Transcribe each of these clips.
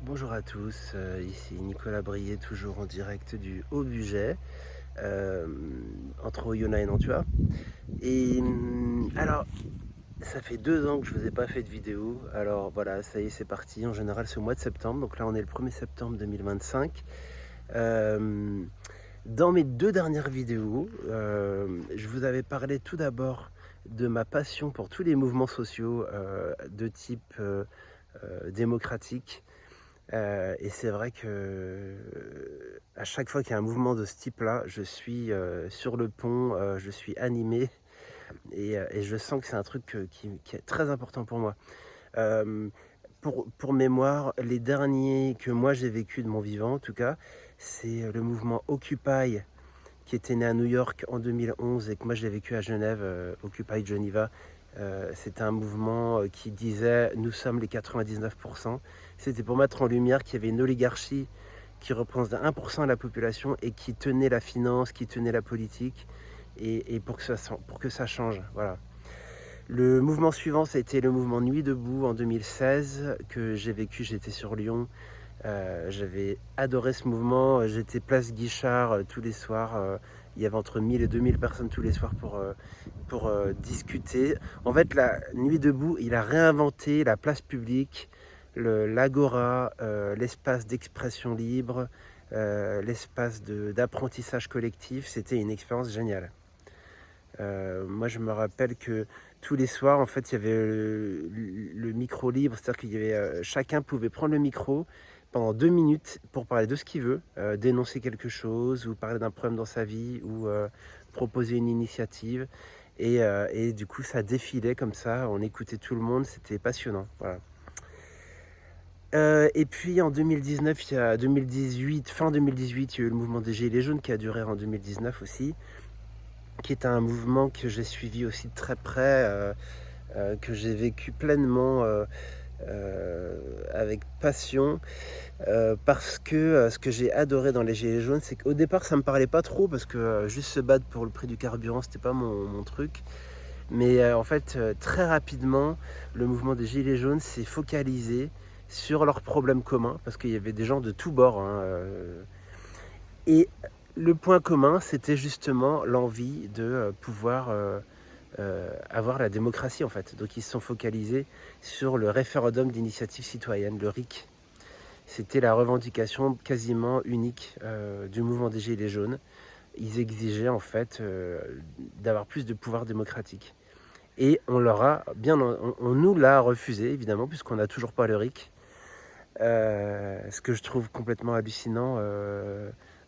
Bonjour à tous, ici Nicolas Brier, toujours en direct du Haut Budget, euh, entre Oyonnax et Nantua. Et alors, ça fait 2 ans que je ne vous ai pas fait de vidéo, alors voilà, ça y est, c'est parti. En général, c'est au mois de septembre, donc là, on est le 1er septembre 2025. Euh, dans mes 2 dernières vidéos, je vous avais parlé tout d'abord de ma passion pour tous les mouvements sociaux de type démocratique. Et c'est vrai que à chaque fois qu'il y a un mouvement de ce type-là, je suis sur le pont, je suis animé et je sens que c'est un truc qui est très important pour moi. Euh, pour mémoire, les derniers que moi j'ai vécu de mon vivant, en tout cas, c'est le mouvement Occupy qui était né à New York en 2011 et que moi j'ai vécu à Genève, Occupy Geneva. C'était un mouvement qui disait nous sommes les 99%. C'était pour mettre en lumière qu'il y avait une oligarchie qui représentait 1% de la population et qui tenait la finance, qui tenait la politique et pour que ça change. Voilà. Le mouvement suivant, ça a été le mouvement Nuit debout en 2016 que j'ai vécu. J'étais sur Lyon. J'avais adoré ce mouvement. J'étais place Guichard tous les soirs. Il y avait entre 1000 et 2000 personnes tous les soirs pour discuter. En fait, la Nuit debout, il a réinventé la place publique, l'agora, l'espace d'expression libre, l'espace d'apprentissage collectif. C'était une expérience géniale. Moi, je me rappelle que tous les soirs, en fait, il y avait le micro libre, c'est-à-dire qu'il y avait chacun pouvait prendre le micro pendant 2 minutes pour parler de ce qu'il veut, dénoncer quelque chose ou parler d'un problème dans sa vie ou proposer une initiative. Et du coup, ça défilait comme ça, on écoutait tout le monde, c'était passionnant. Voilà. Et puis en 2019, 2018, fin 2018, il y a eu le mouvement des Gilets jaunes qui a duré en 2019 aussi, qui est un mouvement que j'ai suivi aussi de très près, que j'ai vécu pleinement avec passion, parce que ce que j'ai adoré dans les Gilets jaunes, c'est qu'au départ ça me parlait pas trop, parce que juste se battre pour le prix du carburant, c'était pas mon truc. Mais en fait, très rapidement, le mouvement des Gilets jaunes s'est focalisé sur leurs problèmes communs, parce qu'il y avait des gens de tous bords, hein, et le point commun, c'était justement l'envie de pouvoir avoir la démocratie en fait. Donc ils se sont focalisés sur le référendum d'initiative citoyenne, le RIC. C'était la revendication quasiment unique du mouvement des Gilets jaunes. Ils exigeaient en fait d'avoir plus de pouvoir démocratique. Et on leur a bien, on nous l'a refusé évidemment puisqu'on n'a toujours pas le RIC. Ce que je trouve complètement hallucinant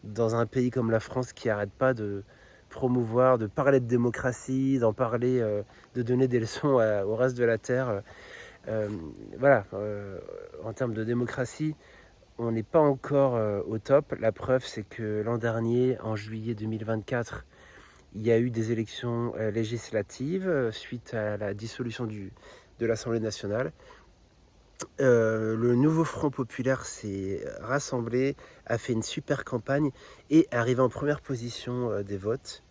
dans un pays comme la France qui n'arrête pas de promouvoir, de parler de démocratie, d'en parler, de donner des leçons au reste de la Terre. Euh, voilà, en termes de démocratie, on n'est pas encore au top. La preuve, c'est que l'an dernier, en juillet 2024, il y a eu des élections législatives suite à la dissolution de l'Assemblée nationale. Le nouveau Front populaire s'est rassemblé, a fait une super campagne et est arrivé en première position des votes.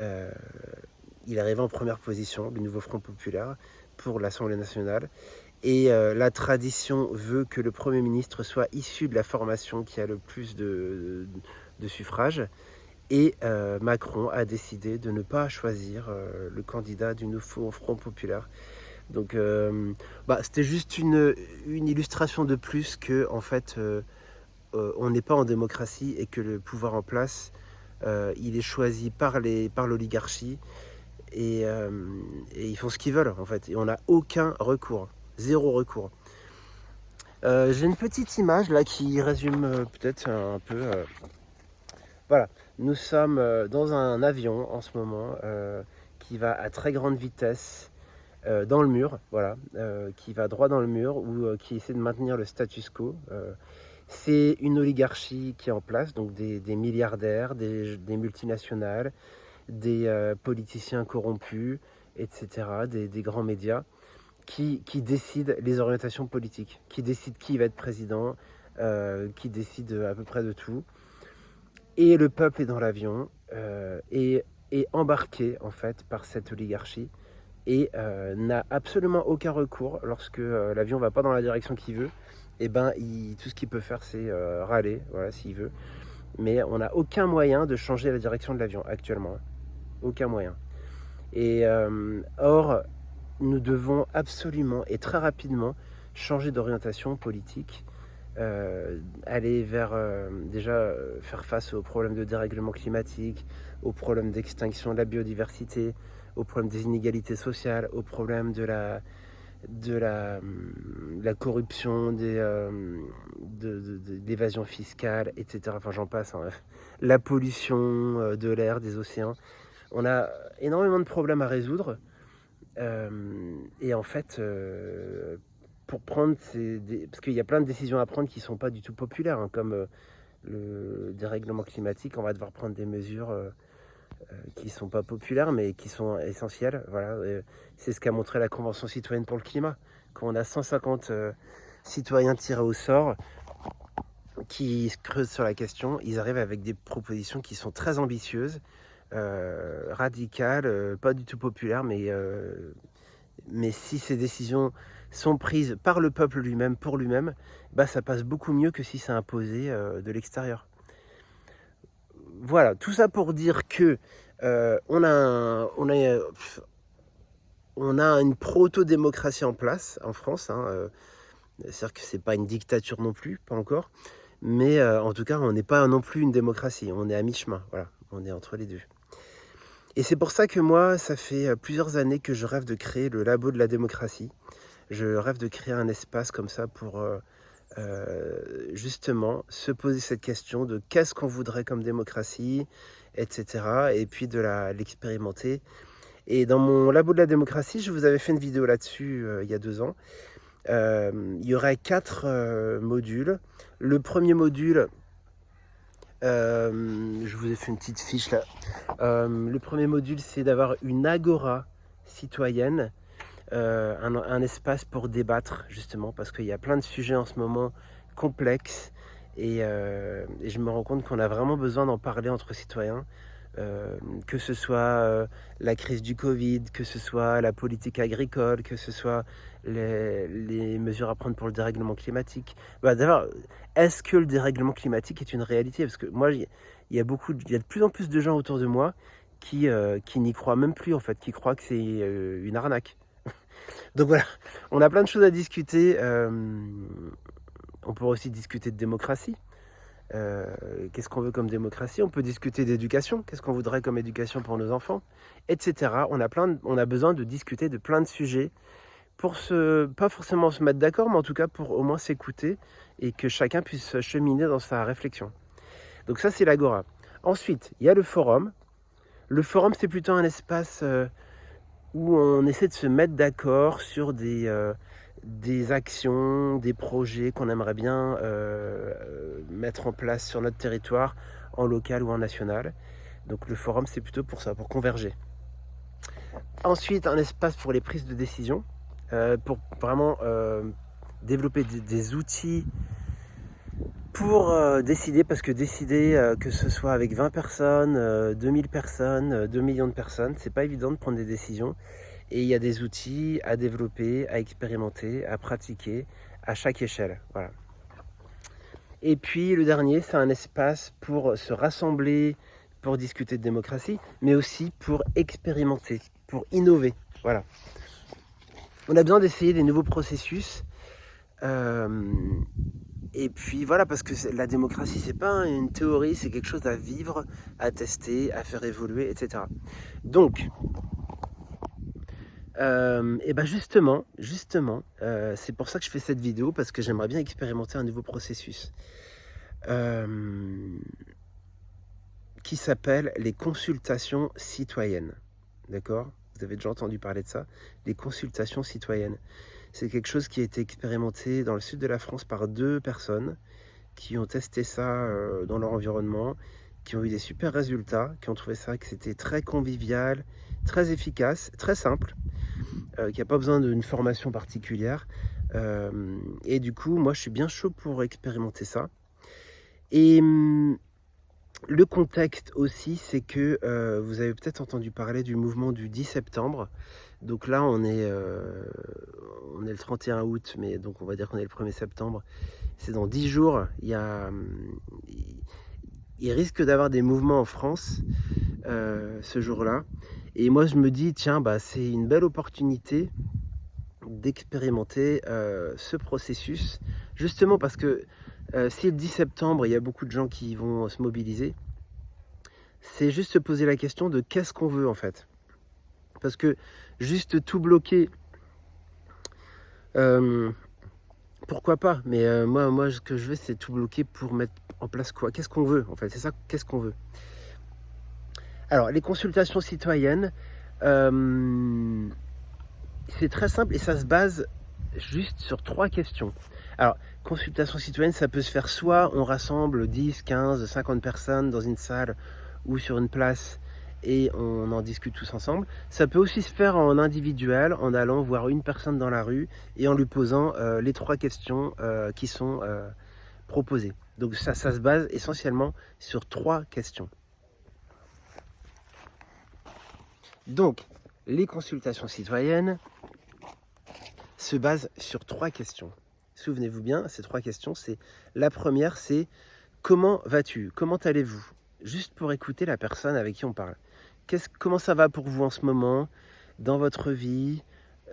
Euh, il est arrivé en première position, le nouveau Front populaire, pour l'Assemblée nationale. Et la tradition veut que le Premier ministre soit issu de la formation qui a le plus de suffrages. Et Macron a décidé de ne pas choisir le candidat du nouveau Front populaire. Donc, c'était juste une illustration de plus que, en fait, on n'est pas en démocratie et que le pouvoir en place, il est choisi par l'oligarchie et ils font ce qu'ils veulent, en fait. Et on n'a aucun recours, zéro recours. J'ai une petite image là qui résume peut-être un peu. Voilà, nous sommes dans un avion en ce moment qui va à très grande vitesse dans le mur, voilà, qui va droit dans le mur ou qui essaie de maintenir le status quo. C'est une oligarchie qui est en place, donc des milliardaires, des multinationales, des politiciens corrompus, etc., des grands médias, qui décident les orientations politiques, qui décident qui va être président, qui décident à peu près de tout. Et le peuple est dans l'avion et est embarqué en fait par cette oligarchie et n'a absolument aucun recours lorsque l'avion ne va pas dans la direction qu'il veut. Et ben, tout ce qu'il peut faire, c'est râler, voilà, s'il veut. Mais on n'a aucun moyen de changer la direction de l'avion actuellement. Hein. Aucun moyen. Et or, nous devons absolument et très rapidement changer d'orientation politique, aller vers déjà faire face aux problèmes de dérèglement climatique, aux problèmes d'extinction de la biodiversité, aux problèmes des inégalités sociales, aux problèmes de la corruption, de l'évasion fiscale, etc. Enfin, j'en passe. Hein. La pollution de l'air, des océans. On a énormément de problèmes à résoudre. Et en fait, pour prendre parce qu'il y a plein de décisions à prendre qui ne sont pas du tout populaires, hein, comme le dérèglement climatique, on va devoir prendre des mesures qui ne sont pas populaires, mais qui sont essentielles. Voilà. C'est ce qu'a montré la Convention citoyenne pour le climat. Quand on a 150 citoyens tirés au sort qui se creusent sur la question, ils arrivent avec des propositions qui sont très ambitieuses, radicales, pas du tout populaires, mais si ces décisions sont prises par le peuple lui-même, pour lui-même, bah ça passe beaucoup mieux que si c'est imposé de l'extérieur. Voilà, tout ça pour dire que on a une proto-démocratie en place en France. Hein, c'est-à-dire que c'est pas une dictature non plus, pas encore. Mais en tout cas, on n'est pas non plus une démocratie. On est à mi-chemin, voilà. On est entre les deux. Et c'est pour ça que moi, ça fait plusieurs années que je rêve de créer le labo de la démocratie. Je rêve de créer un espace comme ça pour justement se poser cette question de qu'est-ce qu'on voudrait comme démocratie, etc. Et puis de l'expérimenter. Et dans mon labo de la démocratie, je vous avais fait une vidéo là-dessus il y a 2 ans. Il y aurait 4 modules. Le premier module, je vous ai fait une petite fiche là. Le premier module, c'est d'avoir une agora citoyenne, un espace pour débattre justement, parce qu'il y a plein de sujets en ce moment complexes et je me rends compte qu'on a vraiment besoin d'en parler entre citoyens. Que ce soit la crise du Covid, que ce soit la politique agricole, que ce soit les mesures à prendre pour le dérèglement climatique. Bah, d'abord, est-ce que le dérèglement climatique est une réalité? Parce que moi, il y a de plus en plus de gens autour de moi qui n'y croient même plus, en fait, qui croient que c'est une arnaque. Donc voilà, on a plein de choses à discuter. On pourrait aussi discuter de démocratie. Qu'est-ce qu'on veut comme démocratie? On peut discuter d'éducation, qu'est-ce qu'on voudrait comme éducation pour nos enfants, etc. On a besoin de discuter de plein de sujets pour pas forcément se mettre d'accord, mais en tout cas pour au moins s'écouter et que chacun puisse cheminer dans sa réflexion. Donc ça, c'est l'agora. Ensuite, il y a le forum. Le forum, c'est plutôt un espace où on essaie de se mettre d'accord sur des actions, des projets qu'on aimerait bien mettre en place sur notre territoire, en local ou en national. Donc le forum, c'est plutôt pour ça, pour converger. Ensuite, un espace pour les prises de décision, pour vraiment développer des outils pour décider, parce que décider, que ce soit avec 20 personnes, 2000 personnes, 2 millions de personnes, c'est pas évident de prendre des décisions. Et il y a des outils à développer, à expérimenter, à pratiquer à chaque échelle. Voilà. Et puis le dernier, c'est un espace pour se rassembler, pour discuter de démocratie, mais aussi pour expérimenter, pour innover. Voilà. On a besoin d'essayer des nouveaux processus. Et puis voilà, parce que la démocratie, c'est pas une théorie, c'est quelque chose à vivre, à tester, à faire évoluer, etc. Donc, et ben justement, c'est pour ça que je fais cette vidéo, parce que j'aimerais bien expérimenter un nouveau processus qui s'appelle les consultations citoyennes. D'accord? Vous avez déjà entendu parler de ça? Les consultations citoyennes. C'est quelque chose qui a été expérimenté dans le sud de la France par 2 personnes qui ont testé ça dans leur environnement, qui ont eu des super résultats, qui ont trouvé ça que c'était très convivial, très efficace, très simple, qui n'a pas besoin d'une formation particulière. Et du coup, moi, je suis bien chaud pour expérimenter ça. Et le contexte aussi, c'est que vous avez peut-être entendu parler du mouvement du 10 septembre. Donc là, on est le 31 août, mais donc on va dire qu'on est le 1er septembre. C'est dans 10 jours, il risque d'avoir des mouvements en France ce jour-là. Et moi, je me dis, tiens, bah, c'est une belle opportunité d'expérimenter ce processus, justement parce que si le 10 septembre, il y a beaucoup de gens qui vont se mobiliser, c'est juste se poser la question de qu'est-ce qu'on veut en fait. Parce que juste tout bloquer, pourquoi pas, mais moi, ce que je veux, c'est tout bloquer pour mettre en place quoi? Qu'est-ce qu'on veut en fait? C'est ça, qu'est-ce qu'on veut? Alors, les consultations citoyennes, c'est très simple et ça se base juste sur 3 questions. Alors, consultation citoyenne, ça peut se faire soit on rassemble 10, 15, 50 personnes dans une salle ou sur une place et on en discute tous ensemble. Ça peut aussi se faire en individuel, en allant voir une personne dans la rue et en lui posant les 3 questions qui sont proposées. Donc ça se base essentiellement sur 3 questions. Donc, les consultations citoyennes se basent sur 3 questions. Souvenez-vous bien, ces 3 questions, c'est la première, c'est comment vas-tu? Comment allez-vous? Juste pour écouter la personne avec qui on parle. Comment ça va pour vous en ce moment, dans votre vie,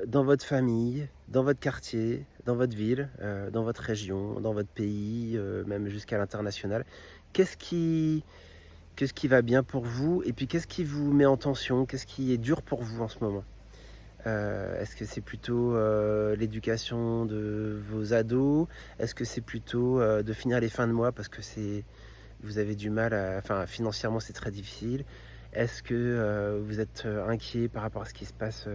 dans votre famille, dans votre quartier, dans votre ville, dans votre région, dans votre pays, même jusqu'à l'international? Qu'est-ce qui va bien pour vous? Et puis qu'est-ce qui vous met en tension? Qu'est-ce qui est dur pour vous en ce moment? Est-ce que c'est plutôt l'éducation de vos ados? Est-ce que c'est plutôt de finir les fins de mois parce que vous avez du mal enfin, financièrement c'est très difficile? Est-ce que vous êtes inquiet par rapport à ce qui se passe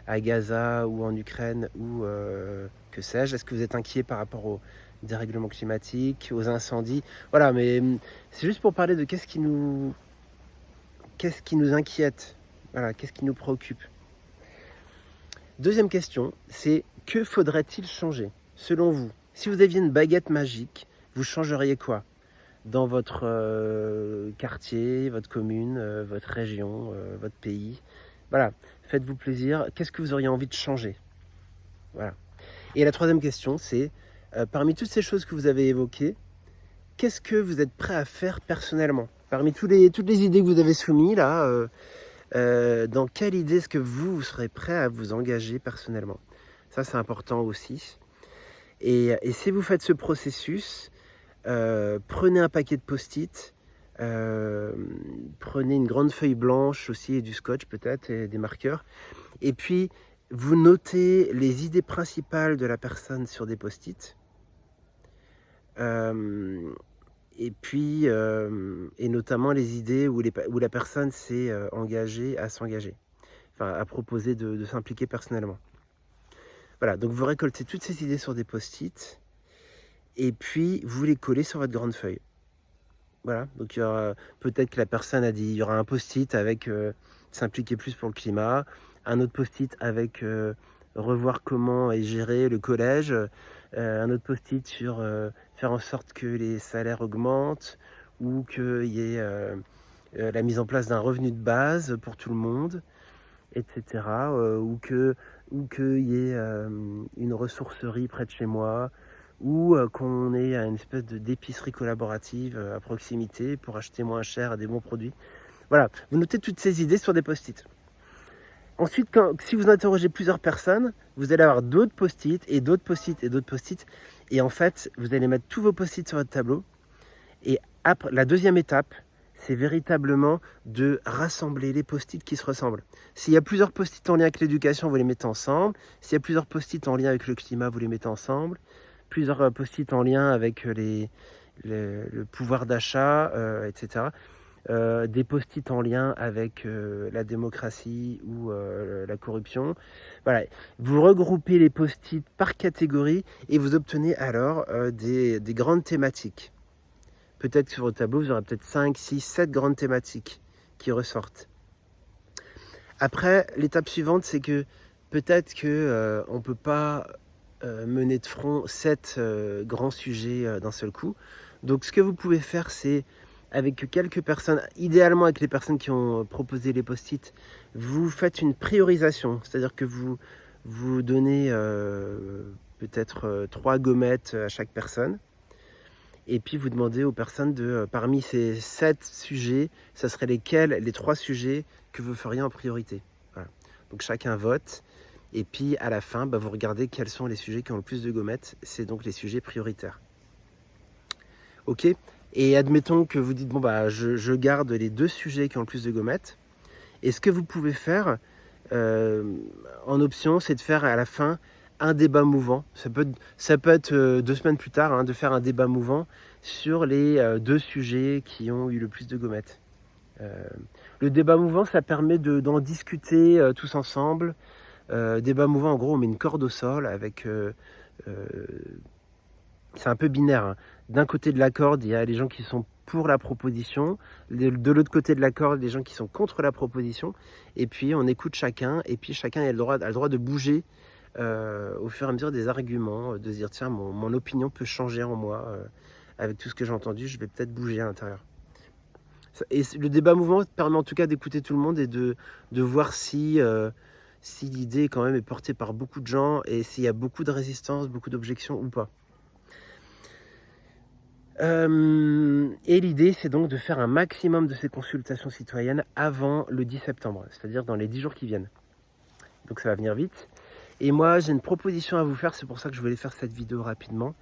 à Gaza ou en Ukraine ou que sais-je? Est-ce que vous êtes inquiet par rapport au dérèglement climatique, aux incendies? Voilà, mais c'est juste pour parler de qu'est-ce qui nous inquiète, voilà, qu'est-ce qui nous préoccupe. Deuxième question, c'est que faudrait-il changer, selon vous? Si vous aviez une baguette magique, vous changeriez quoi? Dans votre quartier, votre commune, votre région, votre pays? Voilà, faites-vous plaisir. Qu'est-ce que vous auriez envie de changer? Voilà. Et la troisième question, c'est parmi toutes ces choses que vous avez évoquées, qu'est-ce que vous êtes prêt à faire personnellement? Parmi toutes les idées que vous avez soumises là, dans quelle idée est-ce que vous serez prêt à vous engager personnellement? Ça, c'est important aussi. Et si vous faites ce processus, prenez un paquet de post-it, prenez une grande feuille blanche aussi et du scotch peut-être et des marqueurs. Et puis, vous notez les idées principales de la personne sur des post-it. Et puis, et notamment les idées où la personne s'est engagée à s'engager, enfin à proposer de s'impliquer personnellement. Voilà, donc vous récoltez toutes ces idées sur des post-it et puis vous les collez sur votre grande feuille. Voilà, donc peut-être que la personne a dit, il y aura un post-it avec s'impliquer plus pour le climat, un autre post-it avec revoir comment est géré le collège, un autre post-it sur faire en sorte que les salaires augmentent ou qu'il y ait la mise en place d'un revenu de base pour tout le monde, etc. Ou qu'il y ait une ressourcerie près de chez moi, ou qu'on ait une espèce d'épicerie collaborative à proximité pour acheter moins cher des bons produits. Voilà, vous notez toutes ces idées sur des post-it. Ensuite, si vous interrogez plusieurs personnes, vous allez avoir d'autres post-it et d'autres post-it et d'autres post-it. Et en fait, vous allez mettre tous vos post-it sur votre tableau. Et après, la deuxième étape, c'est véritablement de rassembler les post-it qui se ressemblent. S'il y a plusieurs post-it en lien avec l'éducation, vous les mettez ensemble. S'il y a plusieurs post-it en lien avec le climat, vous les mettez ensemble. Plusieurs post-it en lien avec le pouvoir d'achat, etc. Des post-it en lien avec la démocratie ou la corruption. Voilà, vous regroupez les post-it par catégorie et vous obtenez alors des grandes thématiques. Peut-être que sur votre tableau, vous aurez peut-être 5, 6, 7 grandes thématiques qui ressortent. Après, l'étape suivante, c'est que peut-être qu'on ne peut pas mener de front 7 grands sujets d'un seul coup. Donc ce que vous pouvez faire, c'est avec quelques personnes, idéalement avec les personnes qui ont proposé les post-it, vous faites une priorisation, c'est-à-dire que vous donnez peut-être 3 gommettes à chaque personne, et puis vous demandez aux personnes parmi ces 7 sujets, ça serait lesquels, les 3 sujets que vous feriez en priorité. Voilà. Donc chacun vote, et puis à la fin, vous regardez quels sont les sujets qui ont le plus de gommettes, c'est donc les sujets prioritaires. Ok. Et admettons que vous dites, je garde les 2 sujets qui ont le plus de gommettes. Et ce que vous pouvez faire en option, c'est de faire à la fin un débat mouvant. Ça peut être 2 semaines plus tard, de faire un débat mouvant sur les 2 sujets qui ont eu le plus de gommettes. Le débat mouvant, ça permet d'en discuter tous ensemble. Débat mouvant, en gros, on met une corde au sol avec... c'est un peu binaire. D'un côté de la corde, il y a les gens qui sont pour la proposition. De l'autre côté de la corde, les gens qui sont contre la proposition. Et puis, on écoute chacun. Et puis, chacun a le droit de bouger au fur et à mesure des arguments. De se dire, tiens, mon opinion peut changer en moi. Avec tout ce que j'ai entendu, je vais peut-être bouger à l'intérieur. Et le débat mouvement permet en tout cas d'écouter tout le monde et de voir si l'idée quand même est portée par beaucoup de gens et s'il y a beaucoup de résistance, beaucoup d'objections ou pas. Et l'idée, c'est donc de faire un maximum de ces consultations citoyennes avant le 10 septembre, c'est-à-dire dans les 10 jours qui viennent. Donc ça va venir vite. Et moi, j'ai une proposition à vous faire, c'est pour ça que je voulais faire cette vidéo rapidement.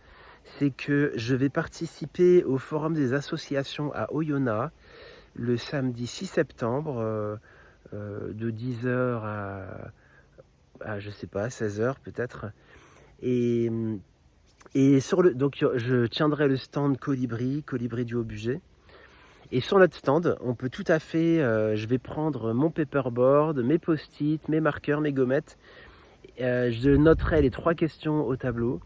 C'est que je vais participer au forum des associations à Oyonnax le samedi 6 septembre, de 10h à je sais pas, 16h peut-être. Et donc je tiendrai le stand Colibri du Haut-Budget. Et sur notre stand, on peut tout à fait, je vais prendre mon paperboard, mes post-it, mes marqueurs, mes gommettes. Je noterai les 3 questions au tableau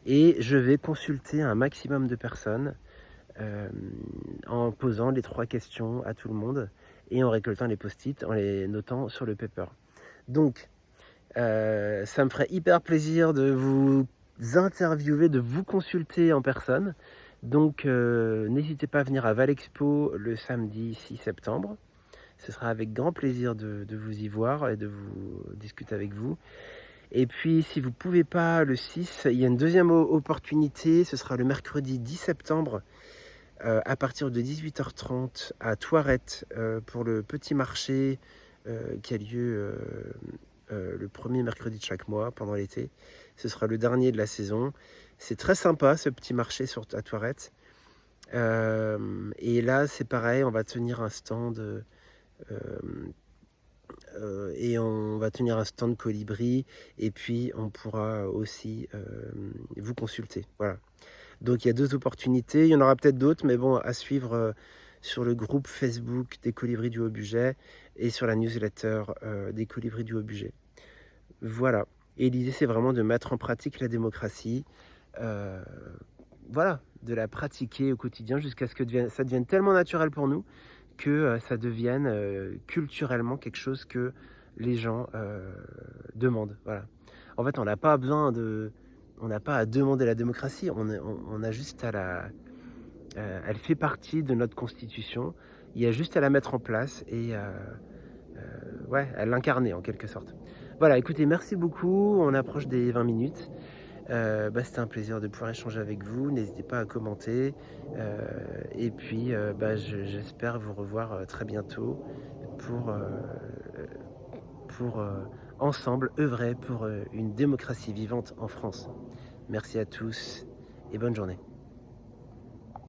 et je vais consulter un maximum de personnes en posant les 3 questions à tout le monde et en récoltant les post-it, en les notant sur le paper. Donc, ça me ferait hyper plaisir de vous interviewer, de vous consulter en personne. Donc n'hésitez pas à venir à Valexpo le samedi 6 septembre. Ce sera avec grand plaisir de vous y voir et de vous discuter avec vous. Et puis si vous ne pouvez pas le 6, il y a une deuxième opportunité, ce sera le mercredi 10 septembre à partir de 18h30 à Thoirette pour le petit marché qui a lieu le premier mercredi de chaque mois pendant l'été. Ce sera le dernier de la saison. C'est très sympa ce petit marché à Thoirette. Et là c'est pareil, on va tenir un stand et on va tenir un stand Colibri et puis on pourra aussi vous consulter. Voilà. Donc il y a 2 opportunités, il y en aura peut-être d'autres, mais bon, à suivre sur le groupe Facebook des Colibris du Haut-Budget et sur la newsletter des Colibris du Haut-Budget. Voilà. Et l'idée, c'est vraiment de mettre en pratique la démocratie, voilà, de la pratiquer au quotidien jusqu'à ce que ça devienne tellement naturel pour nous que ça devienne culturellement quelque chose que les gens demandent. Voilà. En fait, on n'a pas besoin on n'a pas à demander la démocratie, on a juste à elle fait partie de notre constitution, il y a juste à la mettre en place et à l'incarner en quelque sorte. Voilà, écoutez, merci beaucoup, on approche des 20 minutes. C'était un plaisir de pouvoir échanger avec vous, n'hésitez pas à commenter et puis j'espère vous revoir très bientôt pour ensemble œuvrer pour une démocratie vivante en France. Merci à tous et bonne journée.